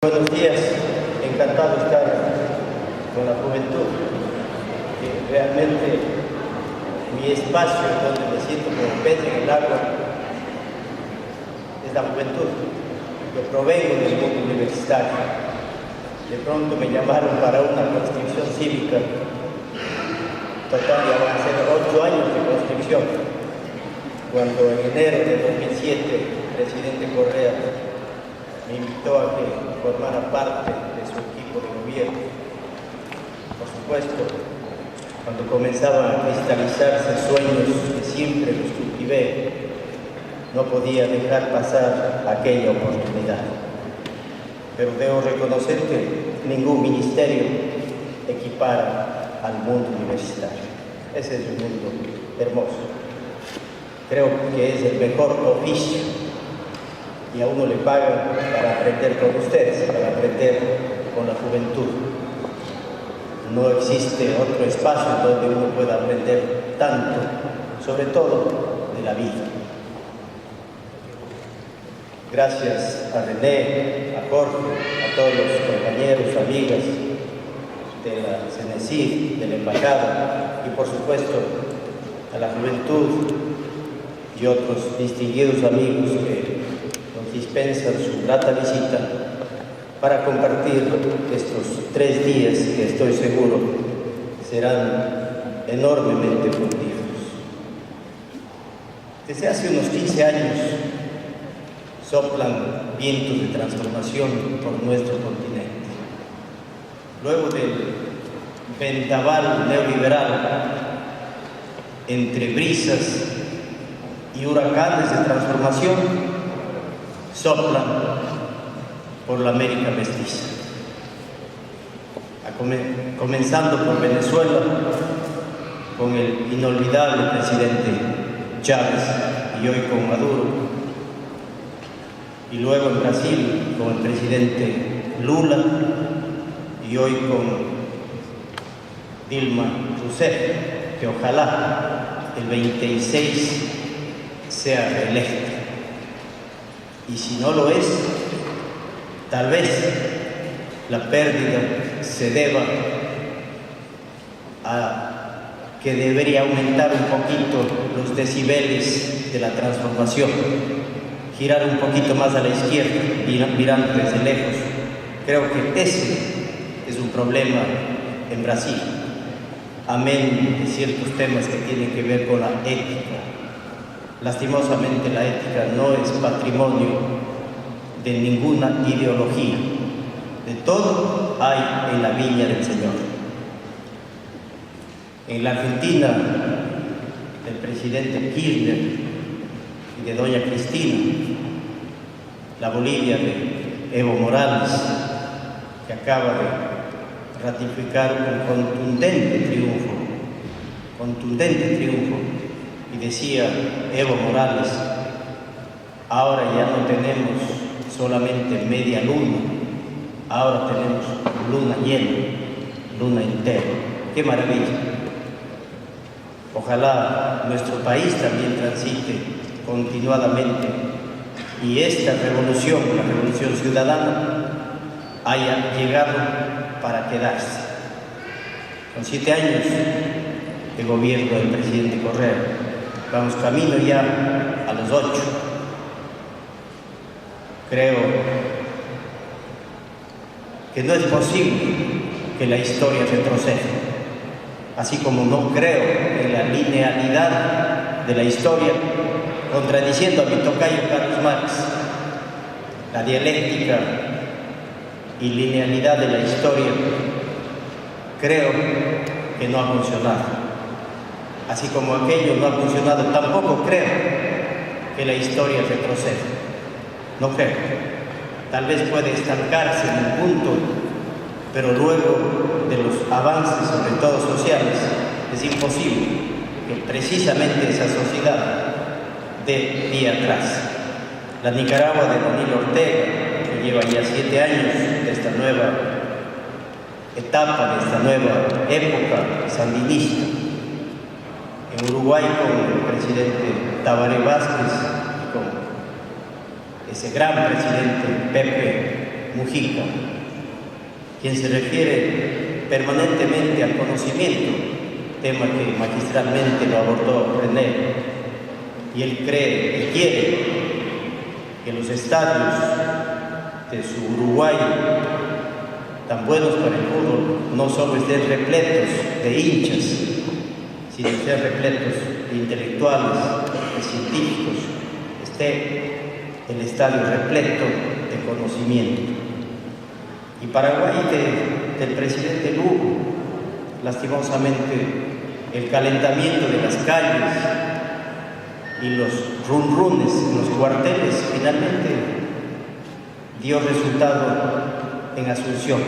Buenos días, encantado de estar con la juventud, que realmente mi espacio donde me siento como pez en el agua es la juventud. Yo provengo del mundo universitario. De pronto me llamaron para una conscripción cívica. Total, ya van a ser 8 años de conscripción. Cuando en enero de 2007 el presidente Correa me invitó a que formara parte de su equipo de gobierno. Por supuesto, cuando comenzaban a cristalizarse sueños que siempre los cultivé, no podía dejar pasar aquella oportunidad. Pero debo reconocer que ningún ministerio equipara al mundo universitario. Ese es un mundo hermoso. Creo que es el mejor oficio y a uno le pagan para aprender con ustedes, para aprender con la juventud. No existe otro espacio donde uno pueda aprender tanto, sobre todo de la vida. Gracias a René, a Jorge, a todos los compañeros, amigas de la CENESID, de la Embajada y por supuesto a la juventud y otros distinguidos amigos que nos dispensan su grata visita para compartir estos 3 días que estoy seguro serán enormemente fructíferos. Desde hace unos 15 años soplan vientos de transformación por nuestro continente. Luego del vendaval neoliberal, entre brisas y huracanes de transformación, soplan por la América mestiza. Comenzando por Venezuela, con el inolvidable presidente Chávez y hoy con Maduro, y luego en Brasil con el presidente Lula y hoy con Dilma Rousseff, que ojalá el 26 sea reelecta. Y si no lo es, tal vez la pérdida se deba a que debería aumentar un poquito los decibeles de la transformación, girar un poquito más a la izquierda, mirando desde lejos. Creo que ese es un problema en Brasil, amén de ciertos temas que tienen que ver con la ética. Lastimosamente la ética no es patrimonio de ninguna ideología. De todo hay en la viña del Señor. En la Argentina, del presidente Kirchner y de doña Cristina, la Bolivia de Evo Morales, que acaba de ratificar un contundente triunfo, y decía Evo Morales, ahora ya no tenemos solamente media luna, ahora tenemos luna llena, luna entera. ¡Qué maravilla! Ojalá nuestro país también transite continuadamente y esta revolución, la revolución ciudadana, haya llegado para quedarse. Con 7 años de gobierno del presidente Correa, vamos camino ya a los 8. Creo que no es posible que la historia retroceda, así como no creo en la linealidad de la historia, contradiciendo a mi tocayo Carlos Marx. La dialéctica y linealidad de la historia creo que no ha funcionado. Así como aquello no ha funcionado, tampoco creo que la historia retroceda. No creo. Tal vez puede estancarse en un punto, pero luego de los avances, sobre todo sociales, es imposible que precisamente esa sociedad dé pie atrás. La Nicaragua de Daniel Ortega, que lleva ya 7 años de esta nueva etapa, de esta nueva época sandinista. En Uruguay con el presidente Tabaré Vázquez y con ese gran presidente Pepe Mujica, quien se refiere permanentemente al conocimiento, tema que magistralmente lo abordó René, y él cree y quiere que los estadios de su Uruguay, tan buenos para el fútbol, no solo estén repletos de hinchas, sino estén repletos de intelectuales, de científicos, esté el estadio repleto de conocimiento. Y Paraguay del presidente Lugo, lastimosamente, el calentamiento de las calles y los runrunes en los cuarteles finalmente dio resultado en Asunción,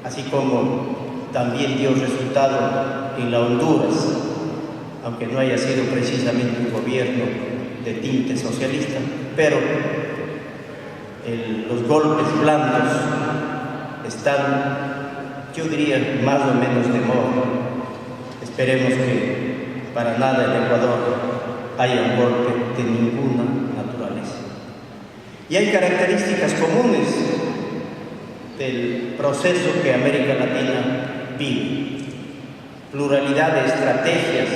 así como también dio resultado en la Honduras, aunque no haya sido precisamente un gobierno de tinte socialista, pero los golpes blandos están, yo diría, más o menos de moda. Esperemos que para nada en Ecuador haya un golpe de ninguna naturaleza. Y hay características comunes del proceso que América Latina vive: pluralidad de estrategias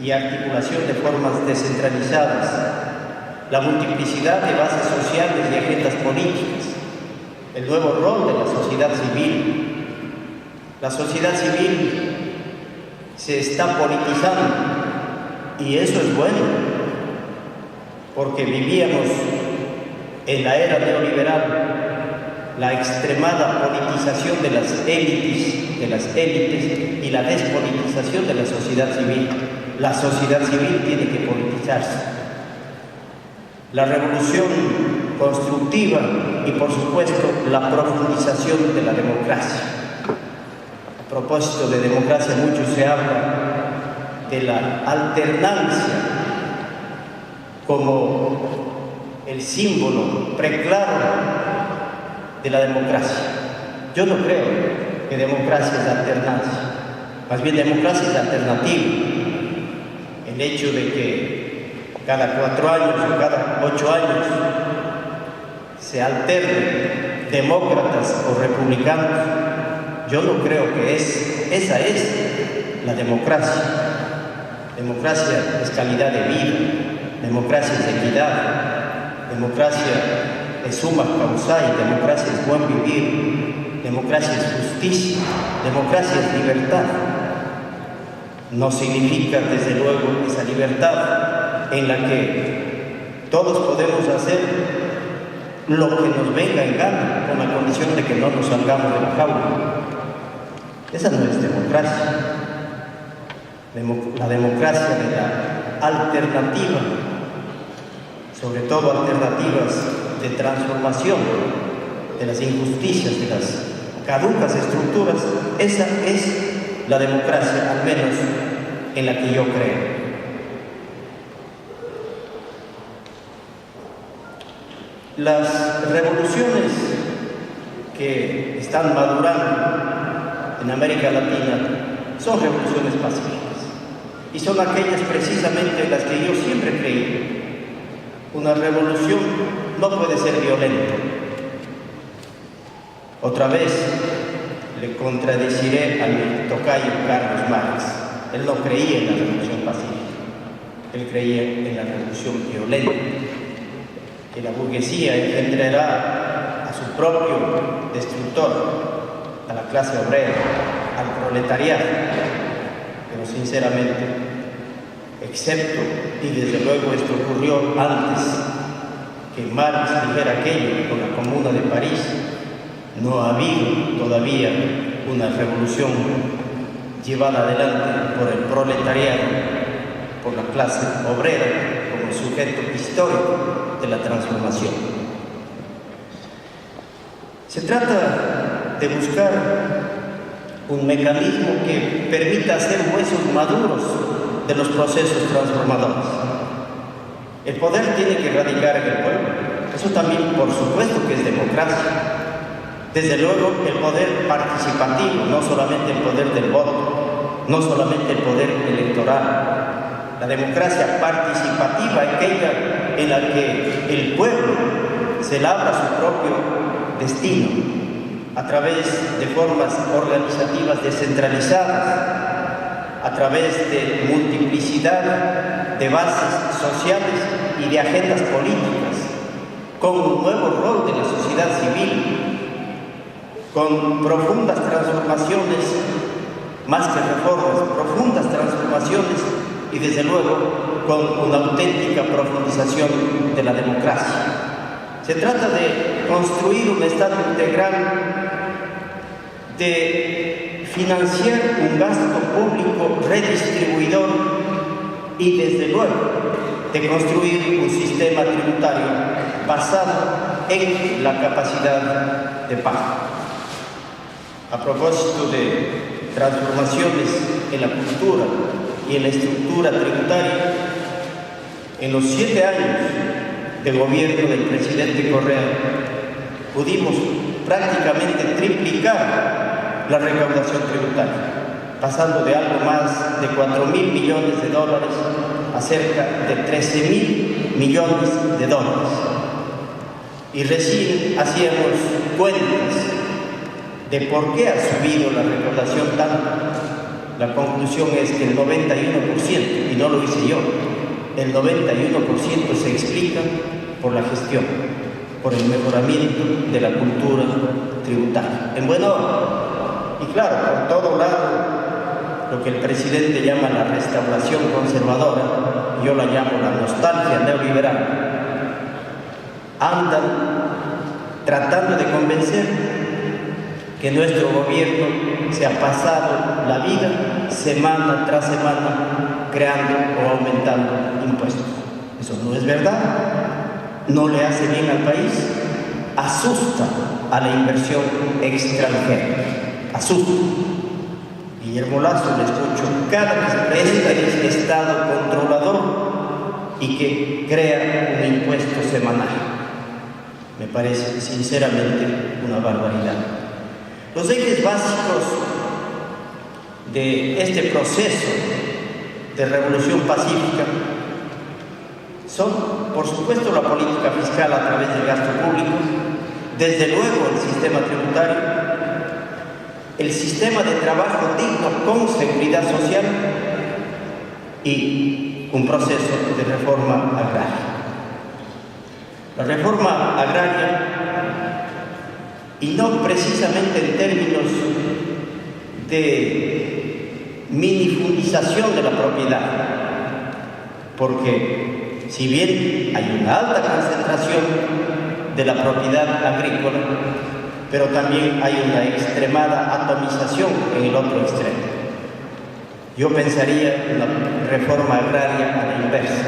y articulación de formas descentralizadas, la multiplicidad de bases sociales y agendas políticas, el nuevo rol de la sociedad civil. La sociedad civil se está politizando y eso es bueno, porque vivíamos en la era neoliberal la extremada politización de las élites y la despolitización de la sociedad civil. La sociedad civil tiene que politizarse. La revolución constructiva y, por supuesto, la profundización de la democracia. A propósito de democracia, mucho se habla de la alternancia como el símbolo preclaro de la democracia. Yo no creo que democracia es alternancia, más bien democracia es alternativa. El hecho de que cada 4 años o cada 8 años se alternen demócratas o republicanos, yo no creo que esa es la democracia. Democracia es calidad de vida, democracia es equidad, democracia es summa causa, democracia es buen vivir, democracia es justicia, democracia es libertad. No significa, desde luego, esa libertad en la que todos podemos hacer lo que nos venga en gana, con la condición de que no nos salgamos de la jaula. Esa no es democracia. La democracia de la alternativa, sobre todo alternativas de transformación de las injusticias, de las caducas estructuras, esa es la democracia, al menos en la que yo creo. Las revoluciones que están madurando en América Latina son revoluciones pacíficas y son aquellas precisamente en las que yo siempre creí. Una revolución no puede ser violenta. Otra vez le contradeciré a mi tocayo Carlos Marx. Él no creía en la revolución pacífica, él creía en la revolución violenta, que la burguesía engendrará a su propio destructor, a la clase obrera, al proletariado. Pero sinceramente, excepto, y desde luego esto ocurrió antes que Marx dijera aquello con la Comuna de París, no ha habido todavía una revolución llevada adelante por el proletariado, por la clase obrera, como sujeto histórico de la transformación. Se trata de buscar un mecanismo que permita hacer huesos maduros de los procesos transformadores. El poder tiene que radicar en el pueblo. Eso también, por supuesto, que es democracia. Desde luego, el poder participativo, no solamente el poder del voto, no solamente el poder electoral. La democracia participativa, aquella en la que el pueblo se labra su propio destino, a través de formas organizativas descentralizadas, a través de multiplicidad de bases sociales y de agendas políticas, con un nuevo rol de la sociedad civil, con profundas transformaciones, más que reformas, profundas transformaciones y desde luego con una auténtica profundización de la democracia. Se trata de construir un Estado integral, de financiar un gasto público redistribuidor y desde luego de construir un sistema tributario basado en la capacidad de pago. A propósito de transformaciones en la cultura y en la estructura tributaria, en los 7 años de gobierno del presidente Correa pudimos prácticamente triplicar la recaudación tributaria, pasando de algo más de 4.000 millones de dólares a cerca de 13.000 millones de dólares. Y recién hacíamos cuentas de por qué ha subido la recaudación tanto. La conclusión es que el 91%, y no lo hice yo, el 91% se explica por la gestión, por el mejoramiento de la cultura tributaria. En buen orden. Y claro, por todo lado, lo que el presidente llama la restauración conservadora, yo la llamo la nostalgia neoliberal, andan tratando de convencer que nuestro gobierno se ha pasado la vida semana tras semana creando o aumentando impuestos. Eso no es verdad, no le hace bien al país, asusta a la inversión extranjera, asusta. Guillermo Lasso le escucho cada vez que es Estado controlador y que crea un impuesto semanal. Me parece sinceramente una barbaridad. Los ejes básicos de este proceso de revolución pacífica son, por supuesto, la política fiscal a través del gasto público, desde luego el sistema tributario, el sistema de trabajo digno con seguridad social y un proceso de reforma agraria. La reforma agraria, y no precisamente en términos de minifundización de la propiedad, porque si bien hay una alta concentración de la propiedad agrícola, pero también hay una extremada atomización en el otro extremo. Yo pensaría en la reforma agraria a la inversa.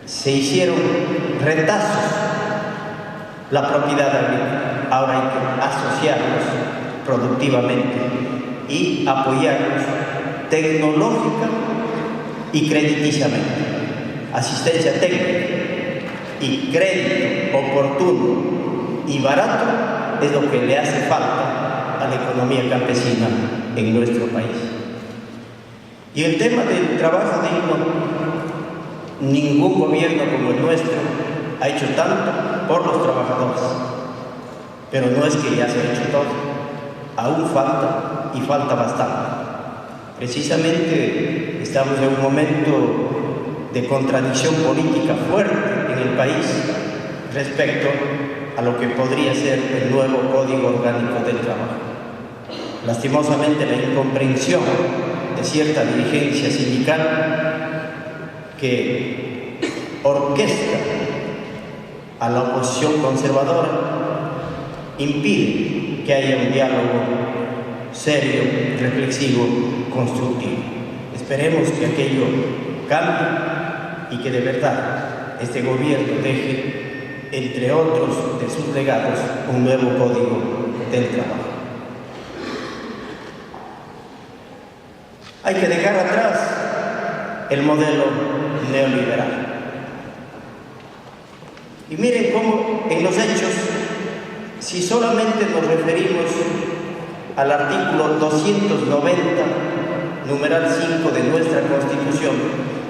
Se hicieron retazos la propiedad agrícola, ahora hay que asociarlos productivamente y apoyarlos tecnológica y crediticiamente. Asistencia técnica y crédito oportuno y barato es lo que le hace falta a la economía campesina en nuestro país. Y el tema del trabajo digno, ningún gobierno como el nuestro ha hecho tanto por los trabajadores, pero no es que ya se ha hecho todo, aún falta y falta bastante. Precisamente estamos en un momento de contradicción política fuerte en el país respecto a lo que podría ser el nuevo Código Orgánico del Trabajo. Lastimosamente, la incomprensión de cierta dirigencia sindical que orquesta a la oposición conservadora impide que haya un diálogo serio, reflexivo, constructivo. Esperemos que aquello cambie y que de verdad este gobierno deje, entre otros de sus legados, un nuevo Código del Trabajo. Hay que dejar atrás el modelo neoliberal. Y miren cómo en los hechos, si solamente nos referimos al artículo 290, numeral 5 de nuestra Constitución,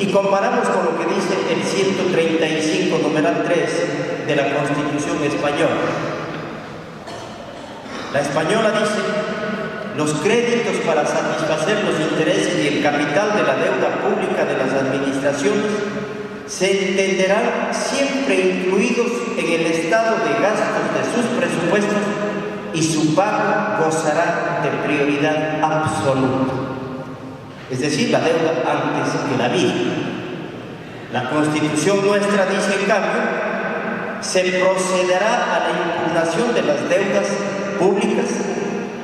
y comparamos con lo que dice el 135, numeral 3 de la Constitución española, La Española dice: los créditos para satisfacer los intereses y el capital de la deuda pública de las administraciones se entenderán siempre incluidos en el estado de gastos de sus presupuestos y su pago gozará de prioridad absoluta. Es decir, la deuda antes que la vida. La Constitución nuestra dice, en cambio, se procederá a la impugnación de las deudas públicas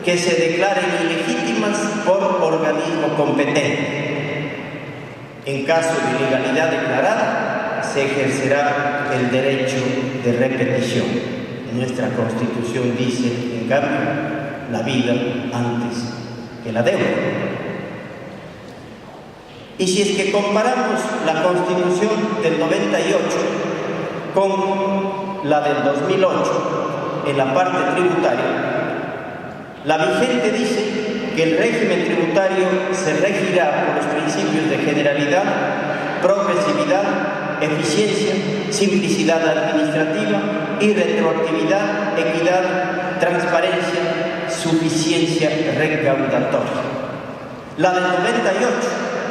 que se declaren ilegítimas por organismo competente. En caso de ilegalidad declarada, se ejercerá el derecho de repetición. Nuestra Constitución dice, en cambio, la vida antes que la deuda. Y si es que comparamos la Constitución del 98 con la del 2008 en la parte tributaria, la vigente dice que el régimen tributario se regirá por los principios de generalidad, progresividad, eficiencia, simplicidad administrativa y retroactividad, equidad, transparencia, suficiencia recaudatoria. La del 98,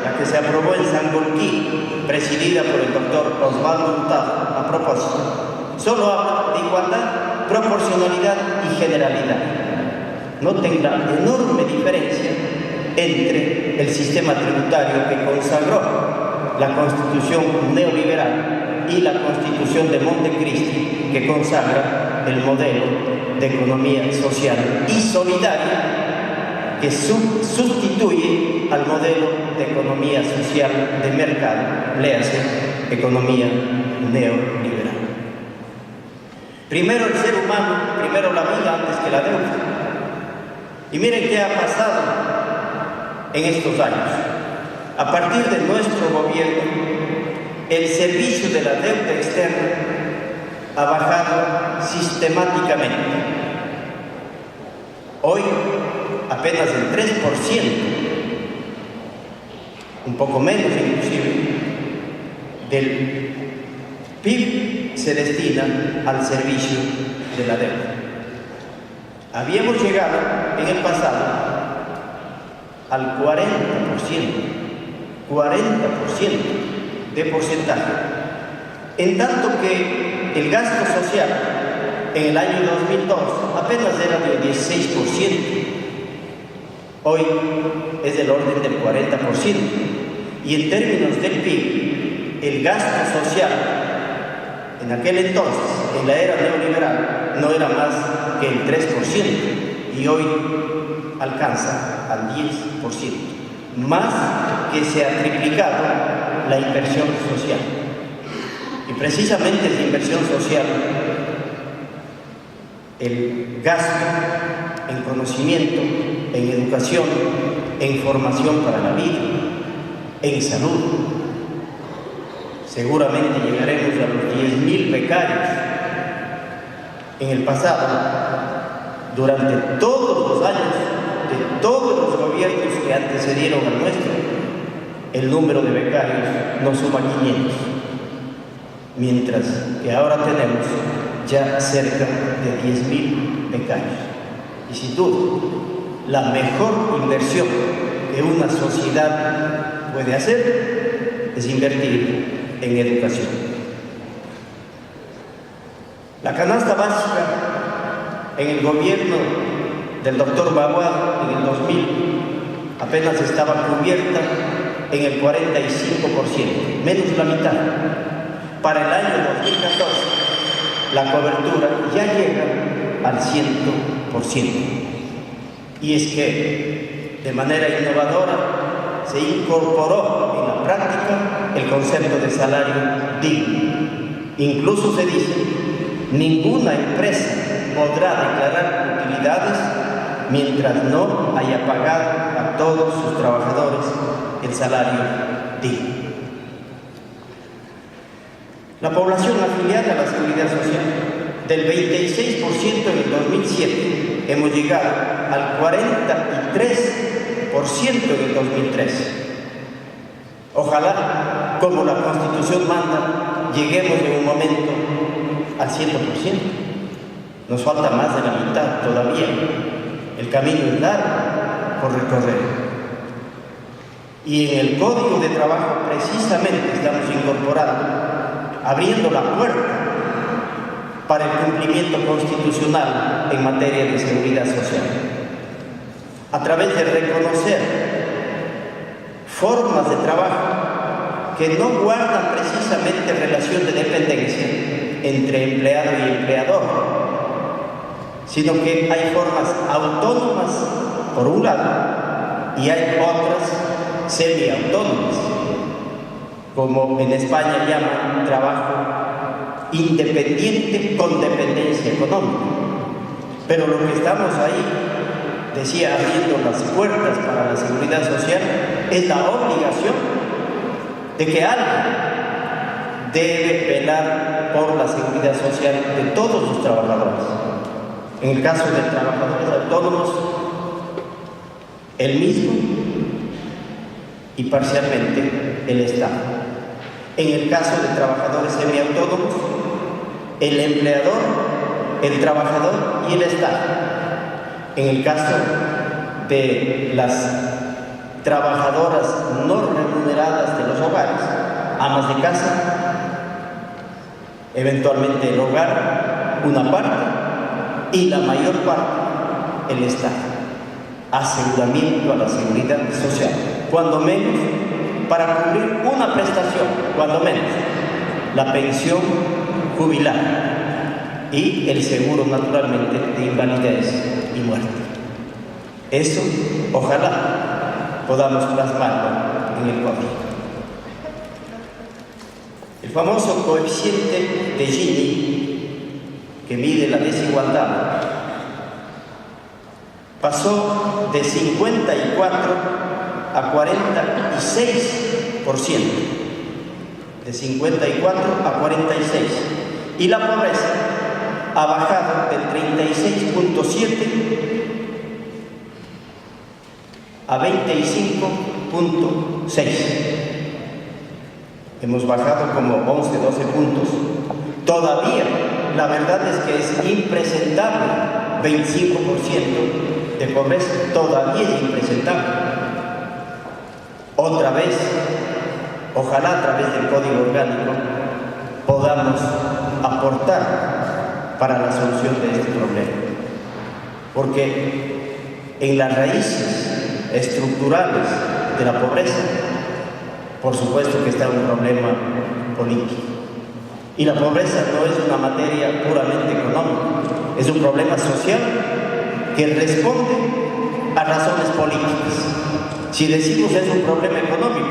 la que se aprobó en Sangolquí, presidida por el doctor Osvaldo Hurtado, a propósito, solo habla de igualdad, proporcionalidad y generalidad. Noten la enorme diferencia entre el sistema tributario que consagró la Constitución neoliberal y la Constitución de Montecristi, que consagra el modelo de economía social y solidaria que sustituye al modelo de economía social de mercado, léase economía neoliberal. Primero el ser humano, primero la vida antes que la deuda. Y miren qué ha pasado en estos años. A partir de nuestro gobierno, el servicio de la deuda externa ha bajado sistemáticamente. Hoy, apenas el 3%, un poco menos inclusive, del PIB se destina al servicio de la deuda. Habíamos llegado en el pasado al 40% de porcentaje, en tanto que el gasto social en el año 2002 apenas era del 16%, hoy es del orden del 40%, y en términos del PIB, el gasto social en aquel entonces, en la era neoliberal, no era más que el 3%, y hoy alcanza al 10%, más que se ha triplicado la inversión social. Y precisamente esa inversión social, el gasto en conocimiento, en educación, en formación para la vida, en salud. Seguramente llegaremos a los 10.000 becarios. En el pasado, durante todos los años de todos los gobiernos que antecedieron al nuestro, el número de becarios no suma 500, mientras que ahora tenemos ya cerca de 10.000 becarios. Y sin duda, la mejor inversión que una sociedad puede hacer es invertir en educación. La canasta básica en el gobierno del doctor Baguá en el 2000 apenas estaba cubierta en el 45%, menos la mitad. Para el año 2014 la cobertura ya llega al 100%. Y es que de manera innovadora se incorporó en la práctica el concepto de salario digno. Incluso se dice: ninguna empresa podrá declarar utilidades mientras no haya pagado a todos sus trabajadores el salario digno. La población afiliada a la Seguridad Social, del 26% en el 2007, hemos llegado al 43% en el 2013. Ojalá, como la Constitución manda, lleguemos en un momento al 100%. Nos falta más de la mitad todavía. El camino es largo por recorrer. Y en el Código de Trabajo precisamente estamos incorporando, abriendo la puerta para el cumplimiento constitucional en materia de seguridad social, a través de reconocer formas de trabajo que no guardan precisamente relación de dependencia entre empleado y empleador, sino que hay formas autónomas por un lado y hay otras semiautónomas, como en España llaman trabajo independiente con dependencia económica. Pero lo que estamos ahí, decía, abriendo las puertas para la seguridad social, es la obligación de que alguien debe velar por la seguridad social de todos los trabajadores. En el caso de trabajadores autónomos, el mismo y parcialmente el Estado. En el caso de trabajadores semiautónomos, el empleador, el trabajador y el Estado. En el caso de las trabajadoras no remuneradas de los hogares, amas de casa, eventualmente el hogar, una parte, y la mayor parte, el Estado. Aseguramiento a la seguridad social, cuando menos para cubrir una prestación, cuando menos la pensión jubilar y el seguro naturalmente de invalidez y muerte. Eso ojalá podamos plasmarlo en el código. El famoso coeficiente de Gini, que mide la desigualdad, pasó de 54 a 46%, de 54 a 46%, y la pobreza ha bajado del 36.7 a 25.6. Hemos bajado como 11, 12 puntos. Todavía la verdad es que es impresentable, 25% de pobreza, todavía es impresentable. Otra vez, ojalá a través del Código Orgánico podamos aportar para la solución de este problema. Porque en las raíces estructurales de la pobreza, por supuesto que está un problema político. Y la pobreza no es una materia puramente económica, es un problema social que responde a razones políticas. Si decimos es un problema económico,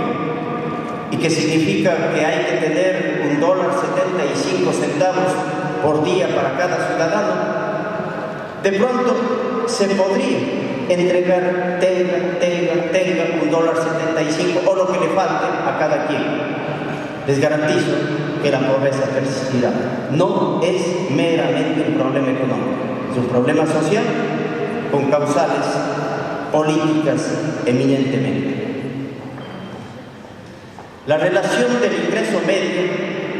y que significa que hay que tener $1.75 por día para cada ciudadano, de pronto se podría entregar, tenga $1.75 o lo que le falte a cada quien. Les garantizo que la pobreza persistirá. No es meramente un problema económico, es un problema social con causales políticas eminentemente. La relación del ingreso medio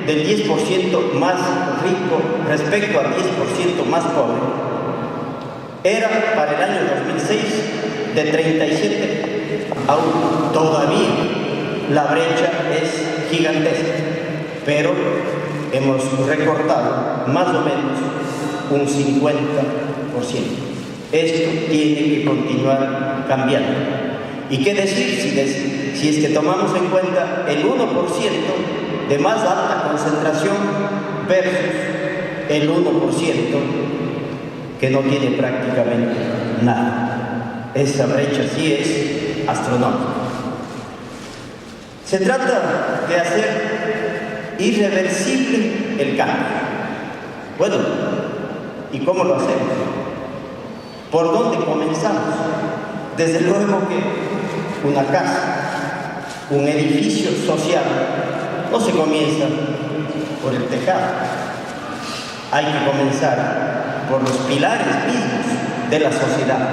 del 10% más rico respecto al 10% más pobre era para el año 2006 de 37, aún todavía la brecha es gigantesca, pero hemos recortado más o menos un 50%. Esto tiene que continuar cambiando. ¿Y qué decir si es que tomamos en cuenta el 1% de más alta concentración versus el 1% que no tiene prácticamente nada? Esa brecha sí es astronómica. Se trata de hacer irreversible el cambio. Bueno, ¿y cómo lo hacemos? ¿Por dónde comenzamos? Desde luego que una casa, un edificio social, no se comienza por el tejado. Hay que comenzar por los pilares mismos de la sociedad.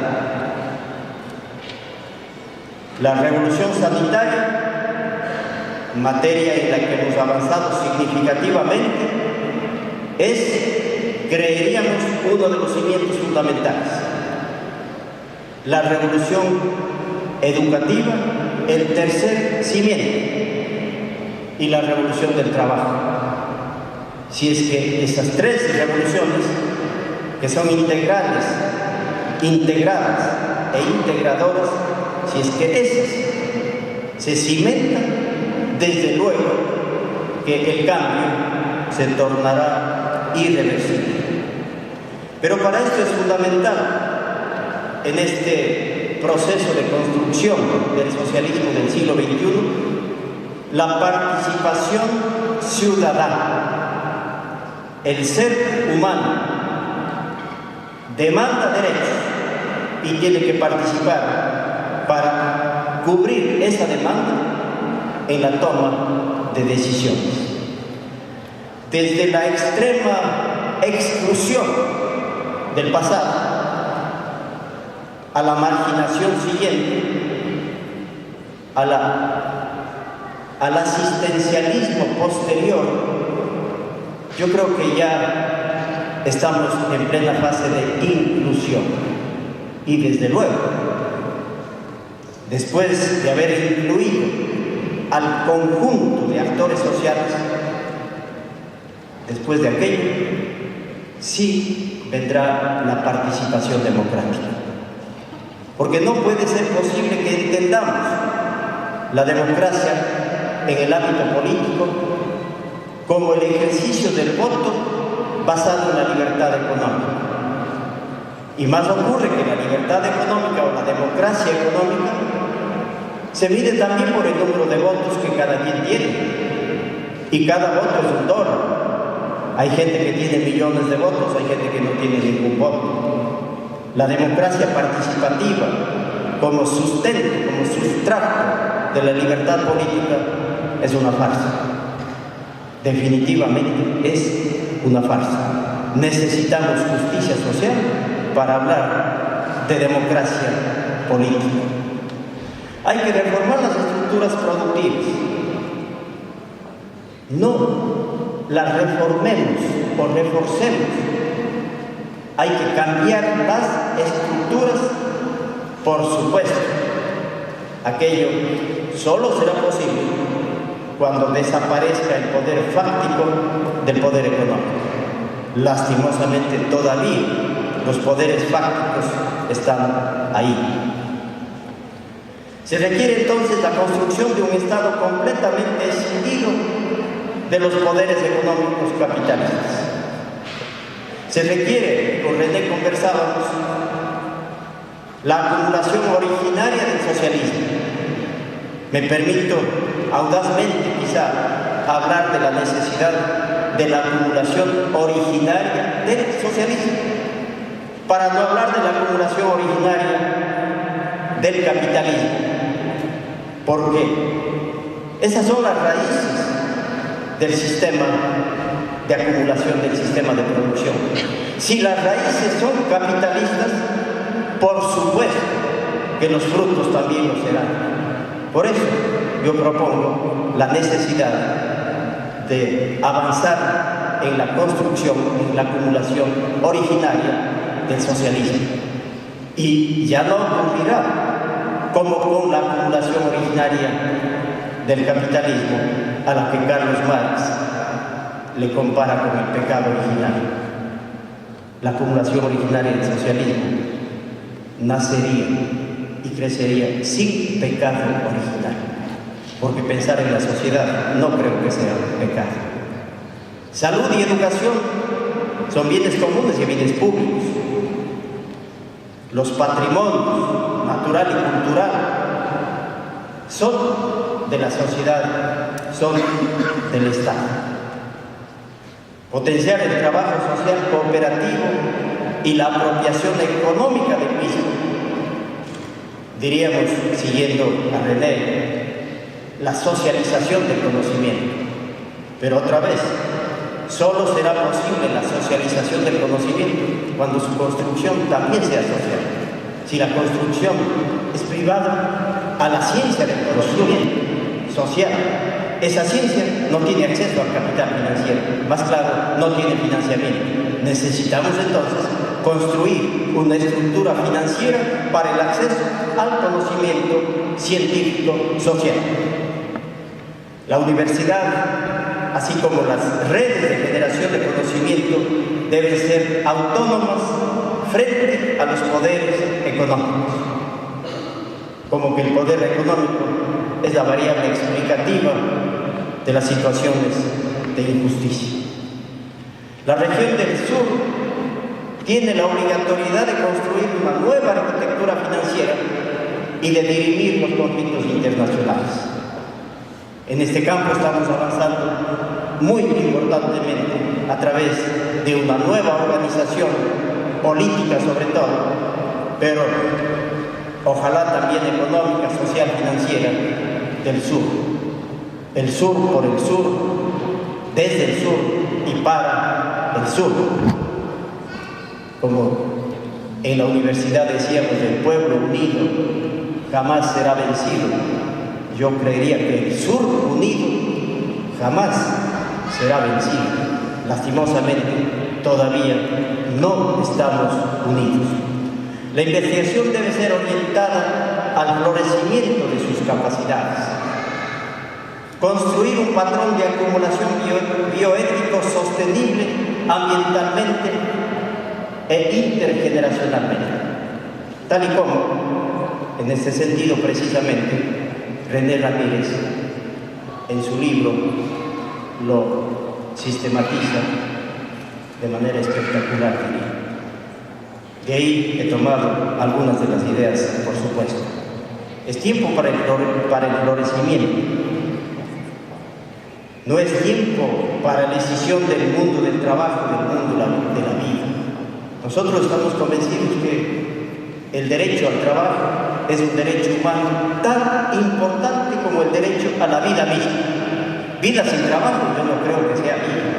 La revolución sanitaria, materia en la que hemos avanzado significativamente, es creeríamos uno de los cimientos fundamentales. La revolución educativa, el tercer cimiento, y la revolución del trabajo. Si es que esas tres revoluciones, que son integrales, integradas e integradoras, si es que esas se cimentan, desde luego que el cambio se tornará irreversible. Pero para esto es fundamental, en este proceso de construcción del socialismo del siglo XXI, la participación ciudadana. El ser humano demanda derechos y tiene que participar para cubrir esa demanda en la toma de decisiones. Desde la extrema exclusión del pasado a la marginación siguiente, al asistencialismo posterior, yo creo que ya estamos en plena fase de inclusión. Y desde luego, después de haber incluido al conjunto de actores sociales, después de aquello, sí vendrá la participación democrática. Porque no puede ser posible que entendamos la democracia en el ámbito político como el ejercicio del voto basado en la libertad económica. Y más ocurre que la libertad económica o la democracia económica se mide también por el número de votos que cada quien tiene. Y cada voto es un dólar. Hay gente que tiene millones de votos, hay gente que no tiene ningún voto. La democracia participativa como sustento, como sustrato de la libertad política es una farsa. Definitivamente es una farsa. Necesitamos justicia social para hablar de democracia política. Hay que reformar las estructuras productivas. No las reformemos o reforcemos. Hay que cambiar las estructuras, por supuesto. Aquello solo será posible cuando desaparezca el poder fáctico del poder económico. Lastimosamente todavía los poderes fácticos están ahí. Se requiere entonces la construcción de un Estado completamente escindido de los poderes económicos capitalistas. Se requiere, con René conversábamos, la acumulación originaria del socialismo. Me permito audazmente quizá hablar de la necesidad de la acumulación originaria del socialismo, para no hablar de la acumulación originaria del capitalismo, porque esas son las raíces del sistema de acumulación, del sistema de producción. Si las raíces son capitalistas, por supuesto que los frutos también lo serán. Por eso yo propongo la necesidad de avanzar en la construcción, en la acumulación originaria del socialismo. Y ya no ocurrirá como con la acumulación originaria del capitalismo, a la que Carlos Marx le compara con el pecado original. La acumulación originaria del socialismo nacería y crecería sin pecado original, porque pensar en la sociedad no creo que sea pecado. Salud y educación son bienes comunes y bienes públicos. Los patrimonios natural y cultural son de la sociedad, son del Estado. Potenciar el trabajo social cooperativo y la apropiación económica del mismo. Diríamos, siguiendo a René, la socialización del conocimiento. Pero otra vez, solo será posible la socialización del conocimiento cuando su construcción también sea social. Si la construcción es privada, a la ciencia del conocimiento social. Esa ciencia no tiene acceso al capital financiero, más claro, no tiene financiamiento. Necesitamos entonces construir una estructura financiera para el acceso al conocimiento científico social. La universidad, así como las redes de generación de conocimiento, deben ser autónomas frente a los poderes económicos. Como que el poder económico es la variable explicativa de las situaciones de injusticia. La región del sur tiene la obligatoriedad de construir una nueva arquitectura financiera y de dirimir los conflictos internacionales. En este campo estamos avanzando muy importantemente a través de una nueva organización política sobre todo, pero ojalá también económica, social, financiera del sur. El sur por el sur, desde el sur y para el sur. Como en la universidad decíamos, el pueblo unido jamás será vencido. Yo creería que el sur unido jamás será vencido. Lastimosamente, todavía no estamos unidos. La investigación debe ser orientada al florecimiento de sus capacidades. Construir un patrón de acumulación bioético sostenible ambientalmente e intergeneracionalmente. Tal y como, en este sentido precisamente, René Ramírez, en su libro, lo sistematiza de manera espectacular, diría. De ahí he tomado algunas de las ideas, por supuesto. Es tiempo para el florecimiento. No es tiempo para la decisión del mundo del trabajo, del mundo de la vida. Nosotros estamos convencidos que el derecho al trabajo es un derecho humano tan importante como el derecho a la vida misma. Vida sin trabajo yo no creo que sea vida.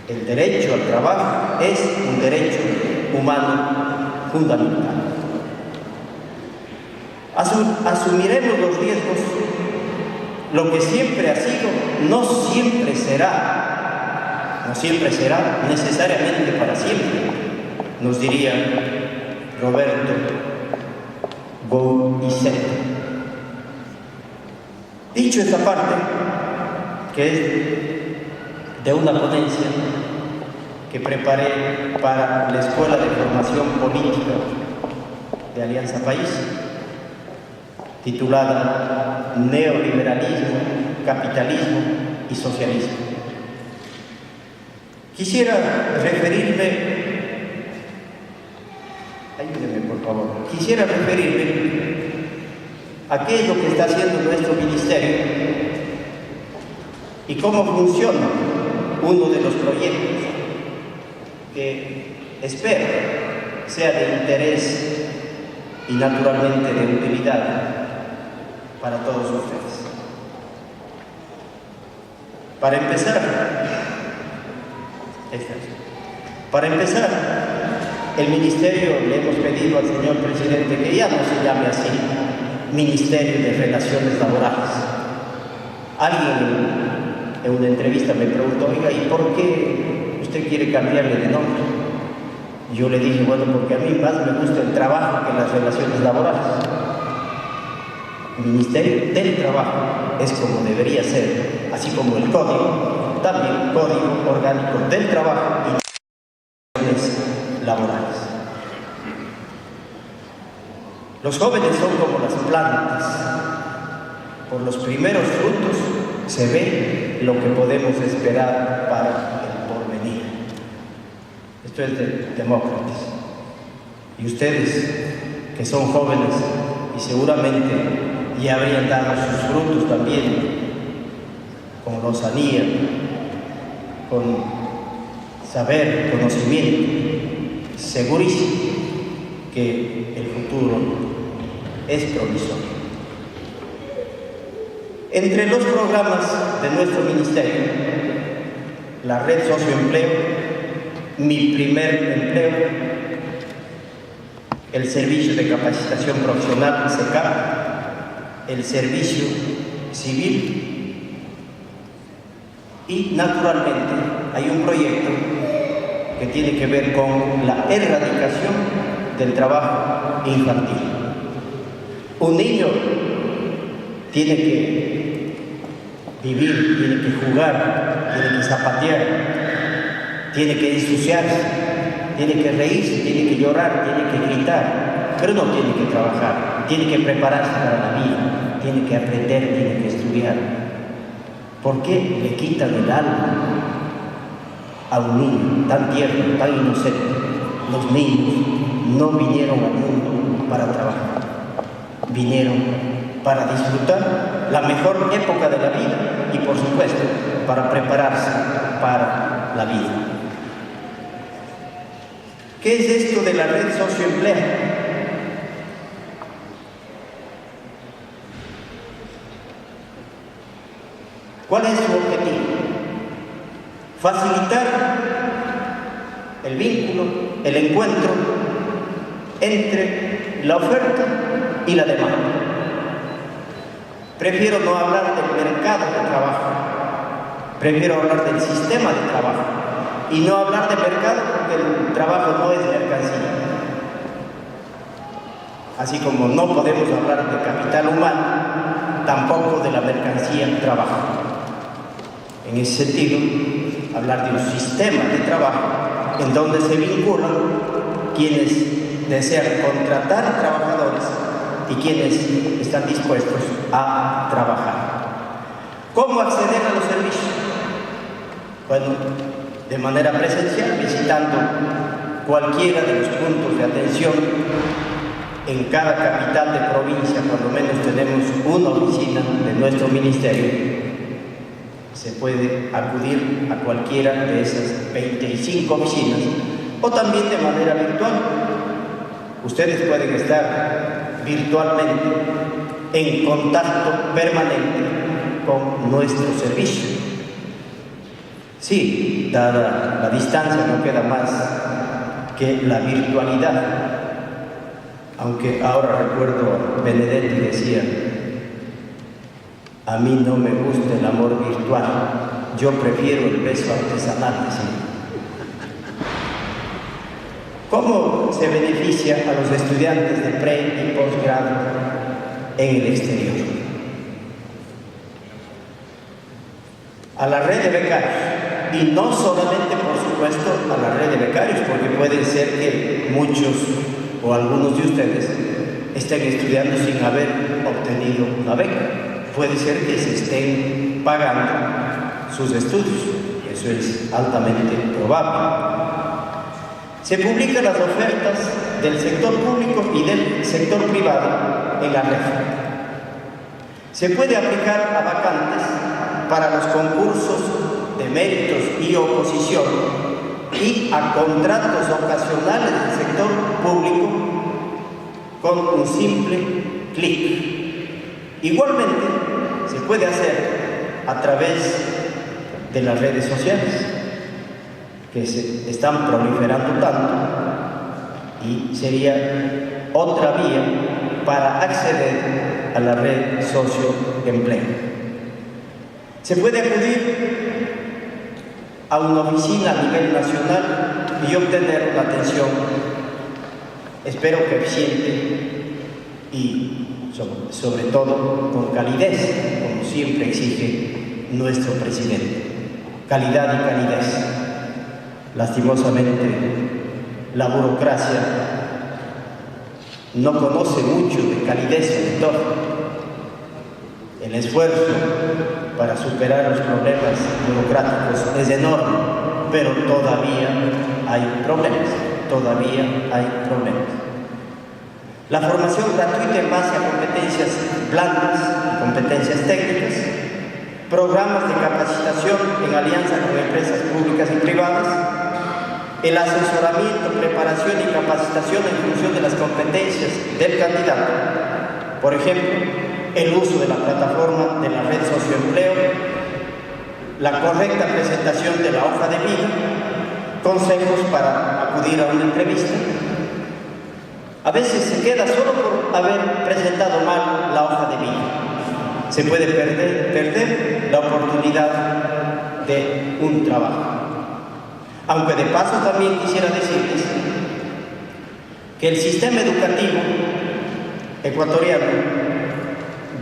El derecho al trabajo es un derecho humano fundamental. Asumiremos los riesgos. Lo que siempre ha sido, no siempre será necesariamente para siempre, nos diría Roberto Goyset. Dicho esta parte, que es de una ponencia que preparé para la Escuela de Formación Política de Alianza País, titulada Neoliberalismo, Capitalismo y Socialismo. Quisiera referirme a qué es lo que está haciendo nuestro ministerio y cómo funciona uno de los proyectos que espero sea de interés y naturalmente de utilidad para todos ustedes. Para empezar, el ministerio le hemos pedido al señor presidente que ya no se llame así, Ministerio de Relaciones Laborales. Alguien en una entrevista me preguntó, oiga, ¿y por qué usted quiere cambiarle de nombre? Y yo le dije, bueno, porque a mí más me gusta el trabajo que las relaciones laborales. El Ministerio del Trabajo es como debería ser, así como el Código, también Código Orgánico del Trabajo y relaciones laborales. Los jóvenes son como las plantas. Por los primeros frutos se ve lo que podemos esperar para el porvenir. Esto es de Demócritos. Y ustedes, que son jóvenes y seguramente ya habrían dado sus frutos también, con lozanía, con saber, conocimiento, segurísimo que el futuro es provisorio. Entre los programas de nuestro ministerio, la Red Socioempleo, Mi Primer Empleo, el Servicio de Capacitación Profesional, SECAP, el servicio civil y naturalmente hay un proyecto que tiene que ver con la erradicación del trabajo infantil. Un niño tiene que vivir, tiene que jugar, tiene que zapatear, tiene que ensuciarse, tiene que reírse, tiene que llorar, tiene que gritar, pero no tiene que trabajar, tiene que prepararse para la vida, tiene que aprender, tiene que estudiar. ¿Por qué le quitan el alma a un niño tan tierno, tan inocente? Los niños no vinieron al mundo para trabajar, vinieron para disfrutar la mejor época de la vida y, por supuesto, para prepararse para la vida. ¿Qué es esto de la red socioempleo? ¿Cuál es su objetivo? Facilitar el vínculo, el encuentro entre la oferta y la demanda. Prefiero no hablar del mercado de trabajo, prefiero hablar del sistema de trabajo y no hablar de mercado porque el trabajo no es mercancía. Así como no podemos hablar de capital humano, tampoco de la mercancía trabajo. En ese sentido, hablar de un sistema de trabajo en donde se vinculan quienes desean contratar trabajadores y quienes están dispuestos a trabajar. ¿Cómo acceder a los servicios? Bueno, de manera presencial, visitando cualquiera de los puntos de atención. En cada capital de provincia, por lo menos, tenemos una oficina de nuestro ministerio. Se puede acudir a cualquiera de esas 25 oficinas o también de manera virtual. Ustedes pueden estar virtualmente en contacto permanente con nuestro servicio. Sí, dada la distancia no queda más que la virtualidad. Aunque ahora recuerdo a Benedetti decía: a mí no me gusta el amor virtual, yo prefiero el beso artesanal. ¿Sí? ¿Cómo se beneficia a los estudiantes de pre y posgrado en el exterior? A la red de becarios, y no solamente, por supuesto, a la red de becarios, porque puede ser que muchos o algunos de ustedes estén estudiando sin haber obtenido una beca. Puede ser que se estén pagando sus estudios. Eso es altamente probable. Se publican las ofertas del sector público y del sector privado en la red. Se puede aplicar a vacantes para los concursos de méritos y oposición y a contratos ocasionales del sector público con un simple clic. Igualmente, se puede hacer a través de las redes sociales, que se están proliferando tanto, y sería otra vía para acceder a la red socioempleo. Se puede acudir a una oficina a nivel nacional y obtener una atención, espero que eficiente y sobre todo con calidez, como siempre exige nuestro presidente. Calidad y calidez. Lastimosamente, la burocracia no conoce mucho de calidez sobre todo. El esfuerzo para superar los problemas burocráticos es enorme, pero todavía hay problemas, La formación gratuita en base a competencias blandas y competencias técnicas, programas de capacitación en alianza con empresas públicas y privadas, el asesoramiento, preparación y capacitación en función de las competencias del candidato. Por ejemplo, el uso de la plataforma de la red socioempleo, la correcta presentación de la hoja de vida, consejos para acudir a una entrevista. A veces se queda solo por haber presentado mal la hoja de vida. se puede perder la oportunidad de un trabajo. Aunque de paso también quisiera decirles que el sistema educativo ecuatoriano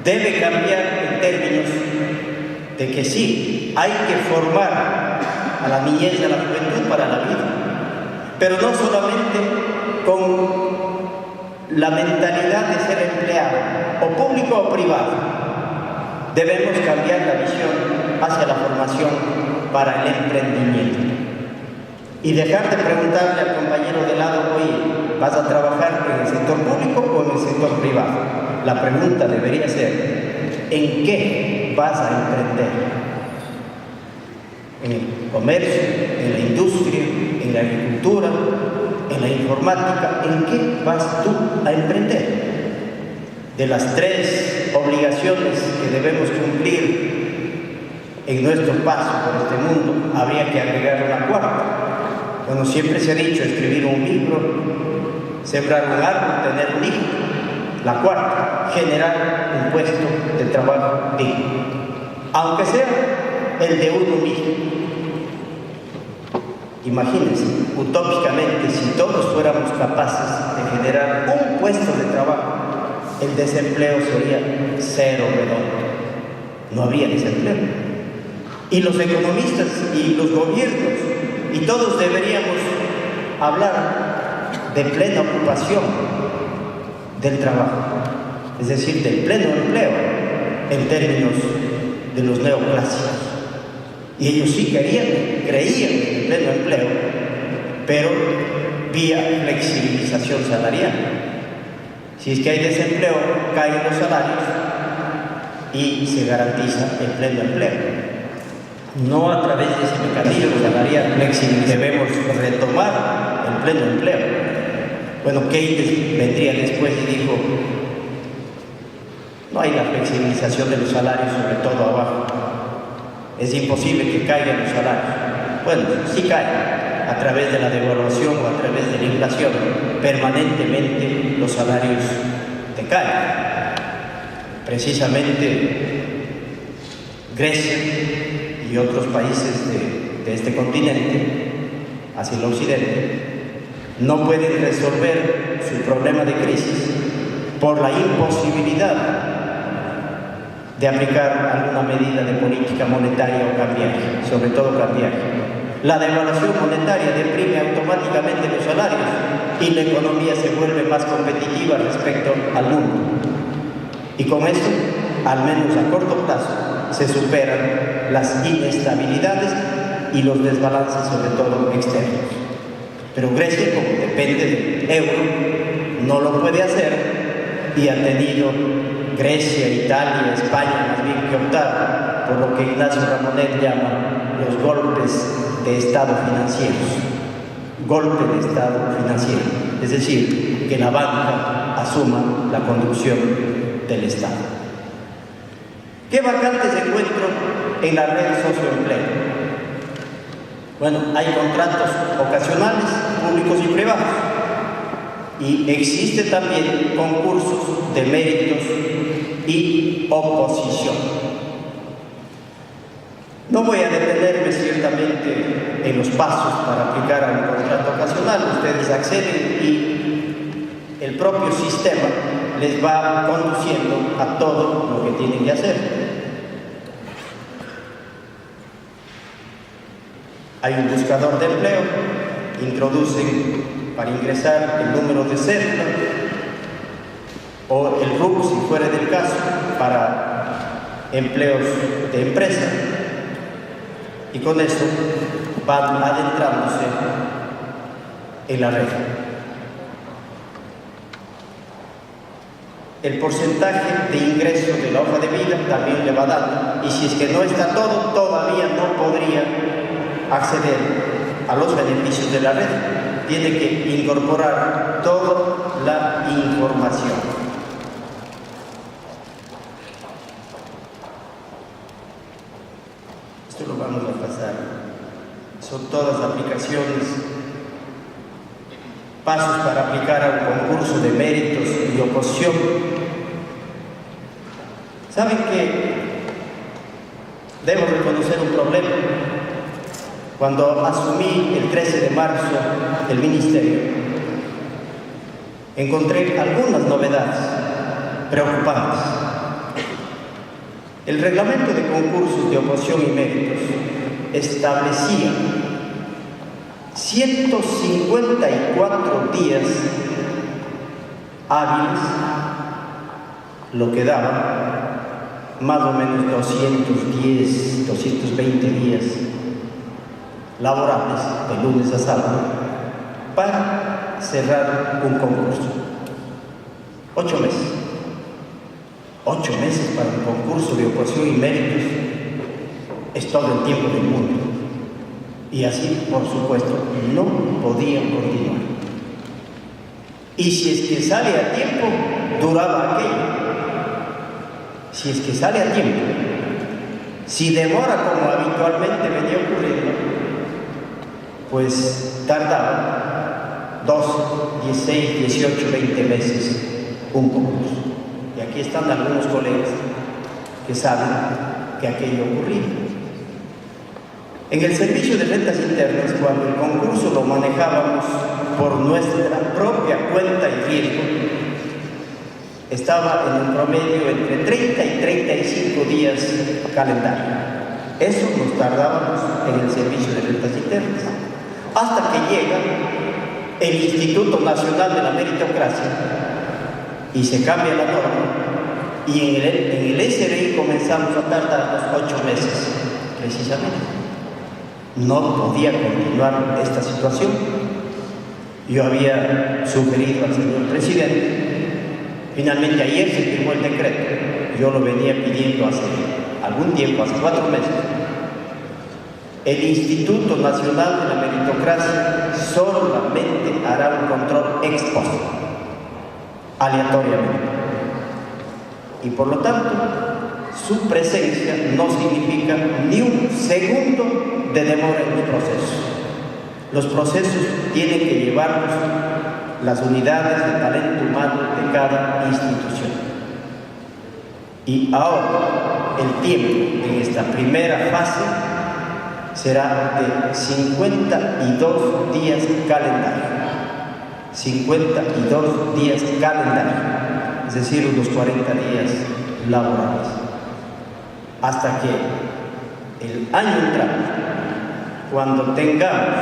debe cambiar en términos de que sí, hay que formar a la niñez y a la juventud para la vida, pero no solamente con la mentalidad de ser empleado, o público o privado. Debemos cambiar la visión hacia la formación para el emprendimiento. Y dejar de preguntarle al compañero de lado, oye, ¿vas a trabajar en el sector público o en el sector privado? La pregunta debería ser, ¿en qué vas a emprender? ¿En el comercio, en la industria, en la agricultura, en la informática? ¿En qué vas tú a emprender? De las 3 obligaciones que debemos cumplir en nuestro paso por este mundo, habría que agregar una cuarta. Bueno, siempre se ha dicho escribir un libro, sembrar un árbol, tener un hijo. La cuarta, generar un puesto de trabajo digno, aunque sea el de uno mismo. Imagínense, utópicamente, si todos fuéramos capaces de generar un puesto de trabajo, el desempleo sería 0 redondo. No habría desempleo. Y los economistas y los gobiernos y todos deberíamos hablar de plena ocupación del trabajo, es decir, del pleno empleo en términos de los neoclásicos. Y ellos sí creían en el pleno empleo, pero vía flexibilización salarial. Si es que hay desempleo, caen los salarios y se garantiza el pleno empleo. No a través de ese mecanismo salarial flexible debemos retomar el pleno empleo. Bueno, Keynes vendría después y dijo, no hay la flexibilización de los salarios, sobre todo abajo. Es imposible que caigan los salarios. Bueno, sí caen a través de la devaluación o a través de la inflación. Permanentemente los salarios decaen. Precisamente Grecia y otros países de este continente, hacia el occidente, no pueden resolver su problema de crisis por la imposibilidad de aplicar alguna medida de política monetaria o cambiaria, sobre todo cambiaria. La devaluación monetaria deprime automáticamente los salarios y la economía se vuelve más competitiva respecto al mundo. Y con esto, al menos a corto plazo, se superan las inestabilidades y los desbalances, sobre todo externos. Pero Grecia, como depende del euro, no lo puede hacer y ha tenido Grecia, Italia, España más bien que optar por lo que Ignacio Ramonet llama los golpes de Estado financieros. Golpe de Estado financiero, es decir, que la banca asuma la conducción del Estado. ¿Qué vacantes encuentro en la red socioempleo? Bueno, hay contratos ocasionales, públicos y privados, y existe también concursos de méritos y oposición. No voy a detenerme ciertamente en los pasos para aplicar a un contrato ocasional. Ustedes acceden y el propio sistema les va conduciendo a todo lo que tienen que hacer. Hay un buscador de empleo, introducen para ingresar el número de cédula o el RUC, si fuera del caso, para empleos de empresa, y con eso van adentrándose en la red. El porcentaje de ingreso de la hoja de vida también le va dando, y si es que no está todo, todavía no podría acceder a los beneficios de la red. Tiene que incorporar toda la información. Esto lo vamos a pasar. Son todas aplicaciones, pasos para aplicar a un concurso de méritos y oposición. ¿Saben que debo reconocer un problema? Cuando asumí el 13 de marzo el ministerio, encontré algunas novedades preocupantes. El reglamento de concursos de oposición y méritos establecía 154 días hábiles, lo que daba más o menos 210, 220 días laborables, de lunes a sábado, para cerrar un concurso. 8 meses. 8 meses para un concurso de oposición y méritos es todo el tiempo del mundo. Y así, por supuesto, no podían continuar. Y si es que sale a tiempo, duraba aquello. Si es que sale a tiempo. Si demora como habitualmente venía ocurriendo, pues tardaba 2, 16, 18, 20 meses un concurso. Y aquí están algunos colegas que saben que aquello ocurría. En el servicio de rentas internas, cuando el concurso lo manejábamos por nuestra propia cuenta y riesgo, estaba en un promedio entre 30 y 35 días calendario. Eso nos tardábamos en el servicio de rentas internas. Hasta que llega el Instituto Nacional de la Meritocracia y se cambia la norma, y en el SRI comenzamos a tardarnos 8 meses, precisamente. No podía continuar esta situación. Yo había sugerido al señor presidente, finalmente ayer se firmó el decreto, yo lo venía pidiendo hace algún tiempo, hace 4 meses. El Instituto Nacional de la Meritocracia solamente hará un control ex post, aleatoriamente. Y por lo tanto, su presencia no significa ni un segundo de demora en los procesos. Los procesos tienen que llevarlos las unidades de talento humano de cada institución. Y ahora, el tiempo en esta primera fase será de 52 días calendario. 52 días calendario, es decir, unos 40 días laborables. Hasta que el año entrante, cuando tengamos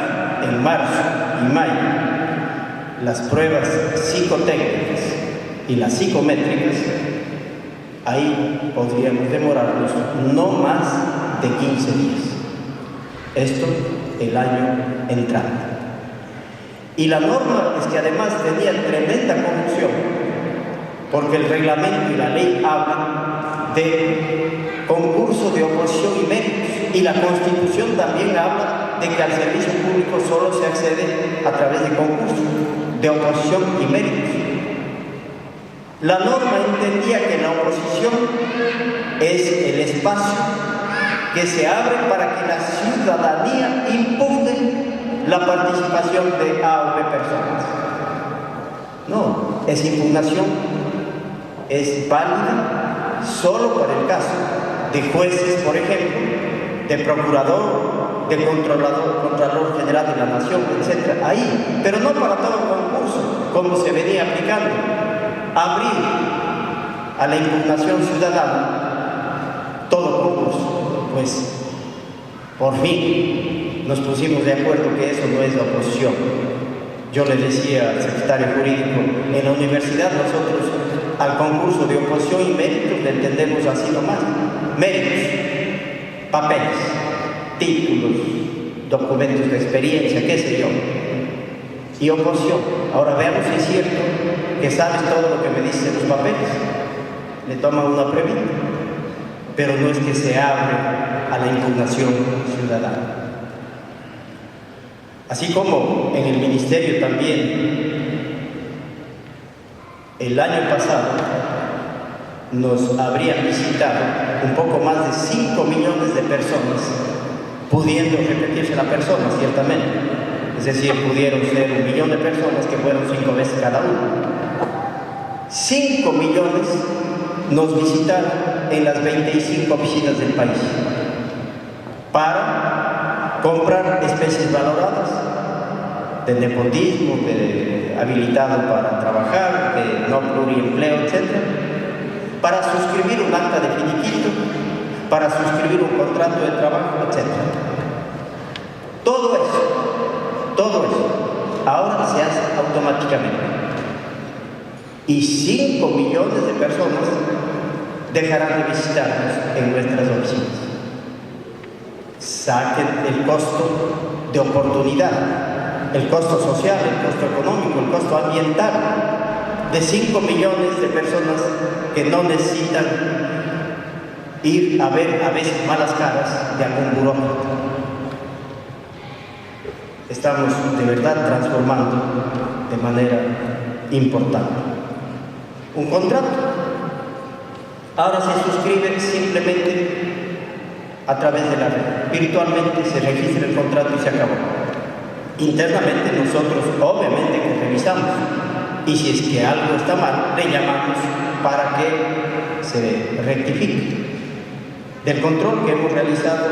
en marzo y mayo las pruebas psicotécnicas y las psicométricas, ahí podríamos demorarnos no más de 15 días. Esto el año entrante. Y la norma es que además tenía tremenda confusión, porque el reglamento y la ley hablan de concurso de oposición y méritos, y la Constitución también habla de que al servicio público solo se accede a través de concursos de oposición y méritos. La norma entendía que la oposición es el espacio que se abre para que la ciudadanía impugne la participación de A o B personas. No, esa impugnación es válida solo para el caso de jueces, por ejemplo, de procurador, de contralor general de la nación, etc. Ahí, pero no para todo concurso, como se venía aplicando. Abrir a la impugnación ciudadana todo concurso. Pues, por fin nos pusimos de acuerdo que eso no es la oposición. Yo le decía al secretario jurídico, en la universidad nosotros al concurso de oposición y méritos le entendemos así nomás. Méritos, papeles, títulos, documentos de experiencia, qué sé yo. Y oposición. Ahora veamos si es cierto que sabes todo lo que me dicen los papeles. Le toman una pregunta. Pero no es que se abre a la impugnación ciudadana. Así como en el ministerio también, el año pasado nos habrían visitado un poco más de 5 millones de personas, pudiendo repetirse la persona, ciertamente. Es decir, pudieron ser 1 millón de personas que fueron 5 veces cada uno. 5 millones nos visitaron en las 25 oficinas del país para comprar especies valoradas de nepotismo, de habilitado para trabajar, de no pluriempleo, etc., para suscribir un acta de finiquito, para suscribir un contrato de trabajo, etc. Todo eso, ahora se hace automáticamente. Y 5 millones de personas dejarán de visitarnos en nuestras oficinas. Saquen el costo de oportunidad, el costo social, el costo económico, el costo ambiental de 5 millones de personas que no necesitan ir a ver a veces malas caras de algún burócrata. Estamos de verdad transformando de manera importante un contrato. Ahora se suscribe simplemente a través de la red. Virtualmente se registra el contrato y se acabó. Internamente nosotros obviamente que revisamos, y si es que algo está mal, le llamamos para que se rectifique. Del control que hemos realizado,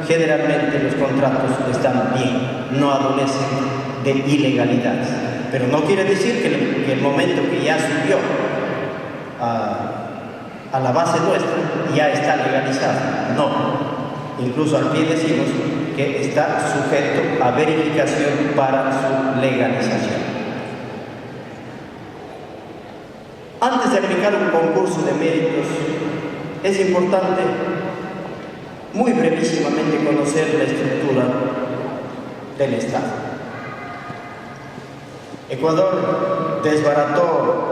generalmente los contratos están bien, no adolecen de ilegalidades. Pero no quiere decir que el momento que ya subió a la base nuestra ya está legalizado. No. Incluso al pie decimos que está sujeto a verificación para su legalización. Antes de aplicar un concurso de méritos, es importante muy brevísimamente conocer la estructura del Estado. Ecuador desbarató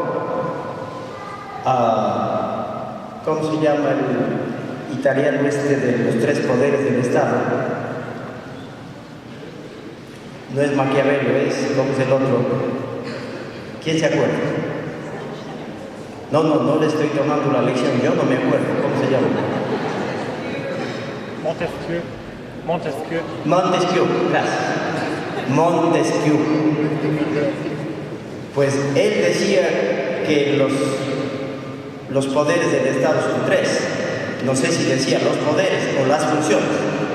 ¿cómo se llama el italiano de los 3 poderes del Estado? No es Maquiavelo, ¿cómo es el otro? ¿Quién se acuerda? No le estoy tomando la lección, yo no me acuerdo, ¿cómo se llama? Montesquieu, gracias. Montesquieu. Pues él decía que los poderes del Estado son 3. No sé si decía los poderes o las funciones.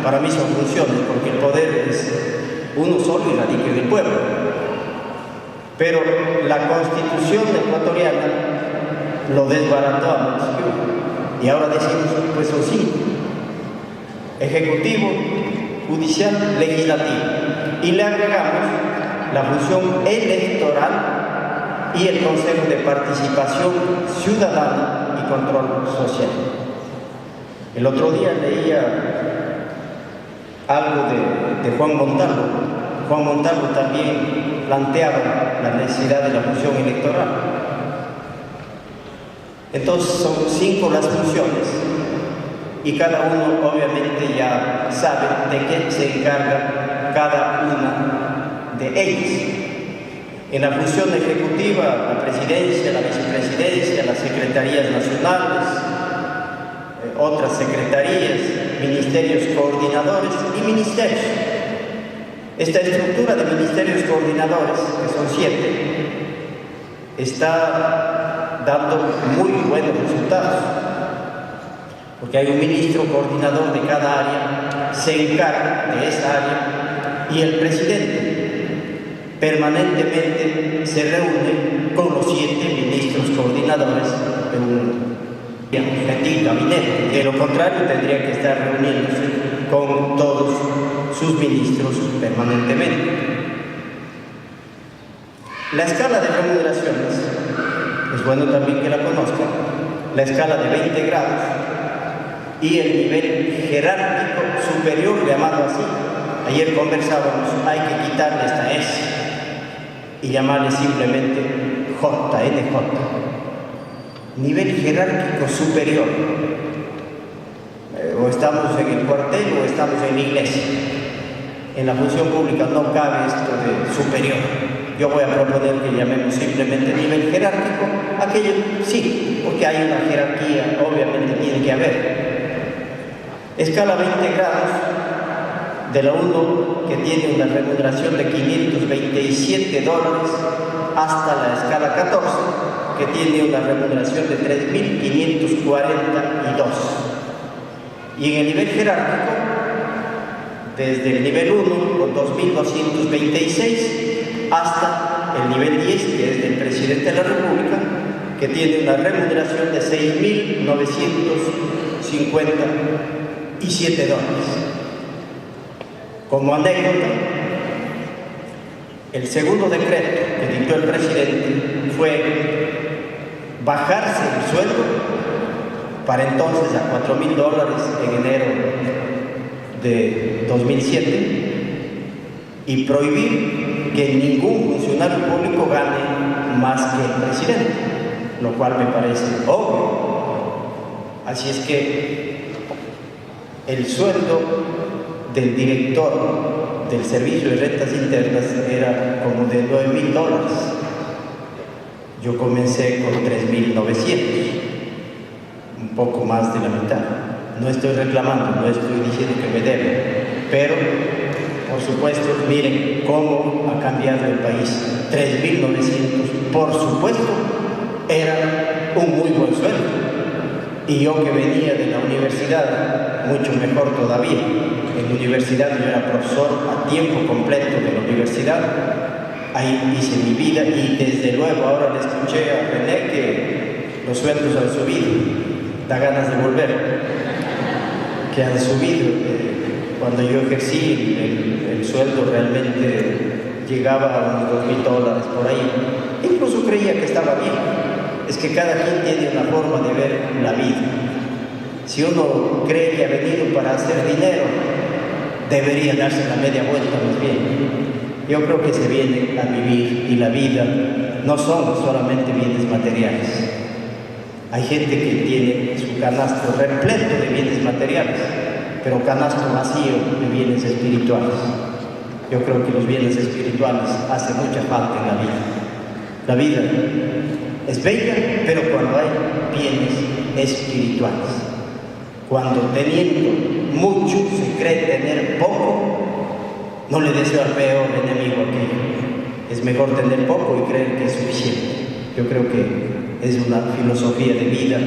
Para mí son funciones, porque el poder es uno solo y radica en el pueblo. Pero la Constitución ecuatoriana lo desbarató a Montesquieu. Y ahora decimos, pues son 5. Ejecutivo, judicial, legislativo. Y le agregamos la función electoral y el Consejo de Participación Ciudadana y Control Social. El otro día leía algo de Juan Montalvo. Juan Montalvo también planteaba la necesidad de la función electoral. Entonces son 5 las funciones y cada uno obviamente ya sabe de qué se encarga cada una de ellas. En la función ejecutiva, la presidencia, la vicepresidencia, las secretarías nacionales, otras secretarías, ministerios coordinadores y ministerios. Esta estructura de ministerios coordinadores, que son 7, está dando muy buenos resultados, porque hay un ministro coordinador de cada área, se encarga de esa área, y el presidente permanentemente se reúne con los 7 ministros coordinadores de un gabinete. De lo contrario, tendría que estar reuniéndose con todos sus ministros permanentemente. La escala de remuneraciones, es bueno también que la conozcan, la escala de 20 grados y el nivel jerárquico superior, llamado así. Ayer conversábamos, hay que quitarle esta S y llamarle simplemente JNJ. Nivel jerárquico superior. O estamos en el cuartel o estamos en la iglesia. En la función pública no cabe esto de superior. Yo voy a proponer que llamemos simplemente nivel jerárquico. Aquello sí, porque hay una jerarquía, obviamente tiene que haber. Escala 20 grados de la 1, que tiene una remuneración de $527, hasta la escala 14, que tiene una remuneración de 3.542. Y en el nivel jerárquico, desde el nivel 1, con 2.226, hasta el nivel 10, que es del presidente de la República, que tiene una remuneración de $6.957. Como anécdota, el segundo decreto que dictó el presidente fue bajarse el sueldo para entonces a $4.000 en enero de 2007 y prohibir que ningún funcionario público gane más que el presidente, lo cual me parece obvio. Así es que el sueldo del director del Servicio de Rentas Internas era como de $9.000. Yo comencé con 3.900, un poco más de la mitad. No estoy reclamando, no estoy diciendo que me deben, pero por supuesto, miren cómo ha cambiado el país. 3.900, por supuesto, era un muy buen sueldo. Y yo que venía de la universidad, mucho mejor todavía. En la universidad yo era profesor a tiempo completo de la universidad. Ahí hice mi vida y desde luego ahora le escuché a René que los sueldos han subido. Da ganas de volver. Que han subido. Cuando yo ejercí, el sueldo realmente llegaba a unos $2.000 por ahí. Incluso creía que estaba bien. Es que cada quien tiene una forma de ver la vida. Si uno cree que ha venido para hacer dinero, debería darse la media vuelta más bien. Yo creo que se viene a vivir y la vida no son solamente bienes materiales. Hay gente que tiene su canasto repleto de bienes materiales, pero canasto vacío de bienes espirituales. Yo creo que los bienes espirituales hacen mucha falta en la vida. La vida es bella, pero cuando hay bienes espirituales. Cuando teniendo mucho se cree tener poco, no le deseo al peor enemigo aquello. Es mejor tener poco y creer que es suficiente. Yo creo que es una filosofía de vida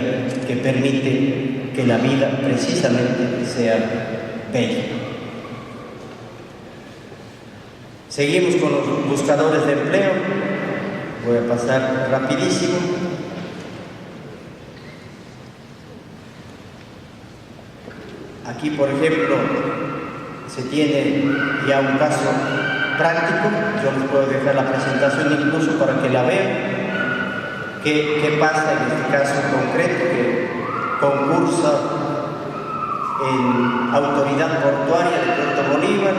que permite que la vida precisamente sea bella. Seguimos con los buscadores de empleo. Voy a pasar rapidísimo. Aquí, por ejemplo, se tiene ya un caso práctico. Yo les puedo dejar la presentación incluso para que la vean. ¿Qué pasa en este caso concreto? Que concursa en Autoridad Portuaria de Puerto Bolívar.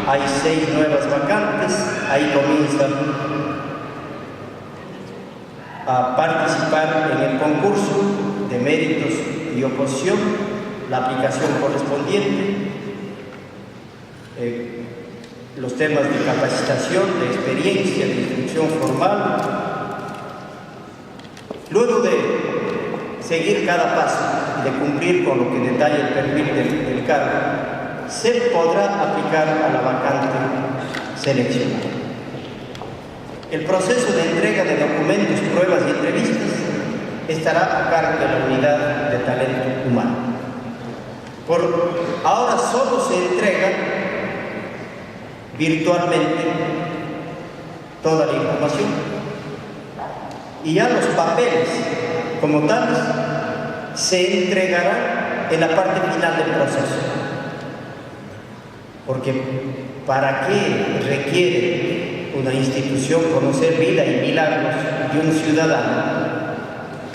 Hay 6 nuevas vacantes. Ahí comienza a participar en el concurso de méritos y oposición, la aplicación correspondiente, los temas de capacitación, de experiencia, de instrucción formal. Luego de seguir cada paso y de cumplir con lo que detalla el perfil del cargo, se podrá aplicar a la vacante seleccionada. El proceso de entrega de documentos, pruebas y entrevistas estará a cargo de la unidad de talento humano. Por ahora solo se entrega virtualmente toda la información y ya los papeles como tales se entregarán en la parte final del proceso. Porque ¿para qué requiere una institución conocer vida y milagros de un ciudadano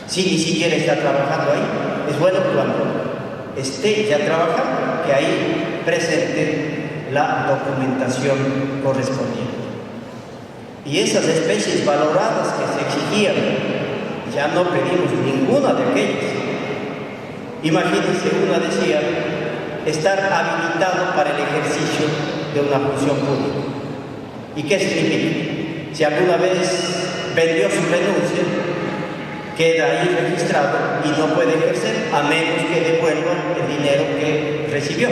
si ni siquiera está trabajando ahí? Es bueno cuando esté ya trabajando que ahí presente la documentación correspondiente. Y esas especies valoradas que se exigían, ya no pedimos ninguna de aquellas. Imagínense, una decía estar habilitado para el ejercicio de una función pública. ¿Y qué significa? Si alguna vez vendió su renuncia, queda ahí registrado y no puede ejercer a menos que devuelva el dinero que recibió.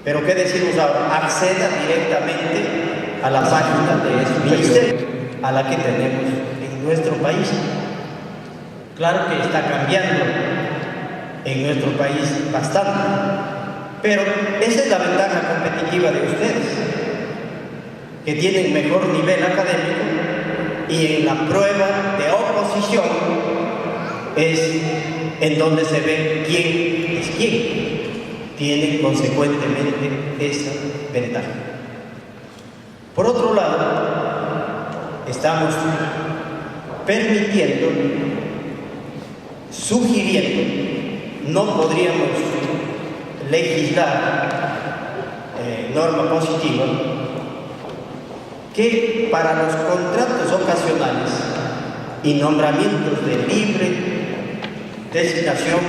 Pero ¿qué decimos ahora? Acceda directamente a la página de ese ministerio, a la que tenemos en nuestro país. Claro que está cambiando en nuestro país bastante, pero esa es la ventaja competitiva de ustedes, que tienen mejor nivel académico, y en la prueba de oposición es en donde se ve quién es quién. Tienen consecuentemente esa ventaja. Por otro lado, estamos permitiendo, sugiriendo, no podríamos legislar norma positiva, que para los contratos ocasionales y nombramientos de libre designación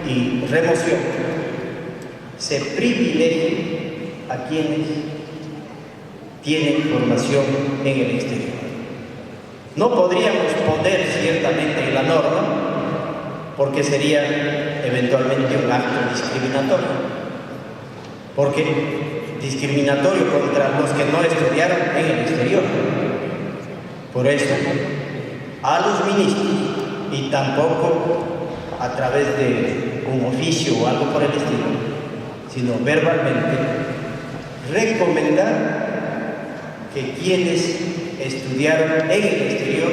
y remoción se privilegie a quienes tienen formación en el exterior. No podríamos poner ciertamente en la norma, porque sería eventualmente un acto discriminatorio, porque discriminatorio contra los que no estudiaron en el exterior. Por eso, a los ministros, y tampoco a través de un oficio o algo por el estilo, sino verbalmente, recomendar que quienes estudiaron en el exterior,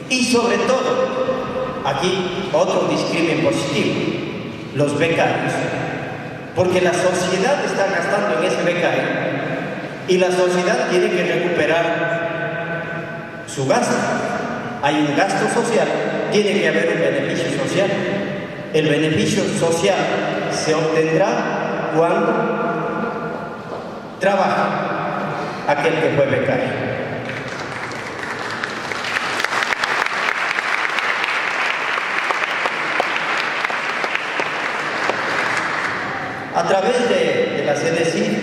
y sobre todo, aquí otro discrimen positivo, los becarios, porque la sociedad está gastando en ese becario y la sociedad tiene que recuperar su gasto. Hay un gasto social, tiene que haber un beneficio social. El beneficio social se obtendrá cuando trabaja aquel que fue becario. A través de la CNCIF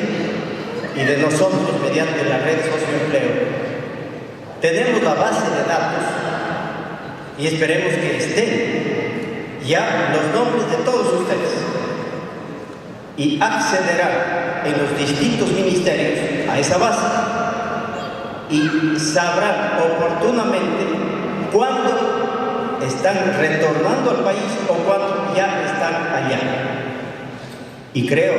y de nosotros, mediante la red Socioempleo, tenemos la base de datos y esperemos que estén ya los nombres de todos ustedes, y accederán en los distintos ministerios a esa base y sabrán oportunamente cuándo están retornando al país o cuándo ya están allá. Y creo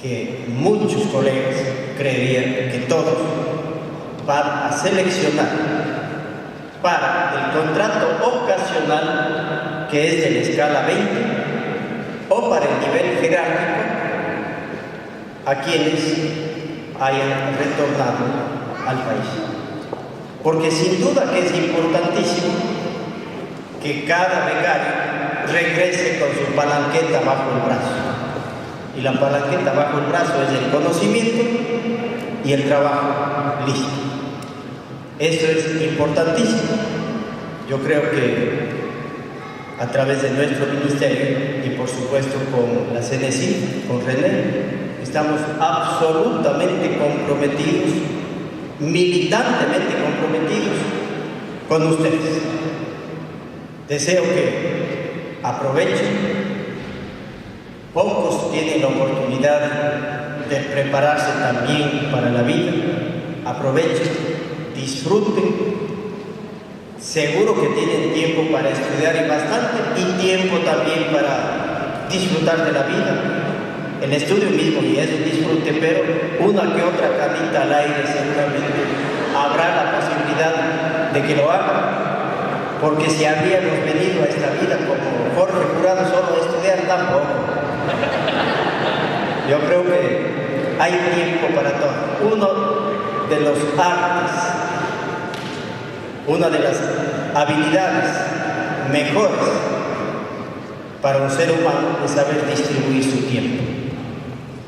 que muchos colegas creerían que todos van a seleccionar para el contrato ocasional, que es de la escala 20, o para el nivel jerárquico, a quienes hayan retornado al país. Porque sin duda que es importantísimo que cada becario regrese con su palanqueta bajo el brazo. Y la palanqueta bajo el brazo es el conocimiento y el trabajo listo. Eso es importantísimo. Yo creo que a través de nuestro ministerio y por supuesto con la CNCIF, con René, estamos absolutamente comprometidos, militantemente comprometidos con ustedes. Deseo que aprovechen. Pocos tienen la oportunidad de prepararse también para la vida. Aprovechen, disfruten. Seguro que tienen tiempo para estudiar y bastante, y tiempo también para disfrutar de la vida. El estudio mismo y es un disfrute, pero una que otra canita al aire seguramente habrá la posibilidad de que lo hagan. Porque si habríamos venido a esta vida como Jorge Jurado solo a estudiar, tampoco. Yo creo que hay tiempo para todo. Uno de los artes, una de las habilidades mejores para un ser humano es saber distribuir su tiempo.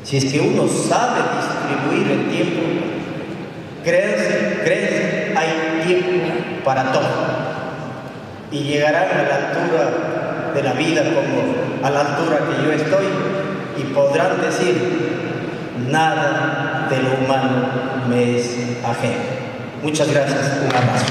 Si es que uno sabe distribuir el tiempo, créanse, hay tiempo para todo. Y llegarán a la altura de la vida como a la altura que yo estoy, y podrán decir: nada de lo humano me es ajeno. Muchas gracias, un abrazo.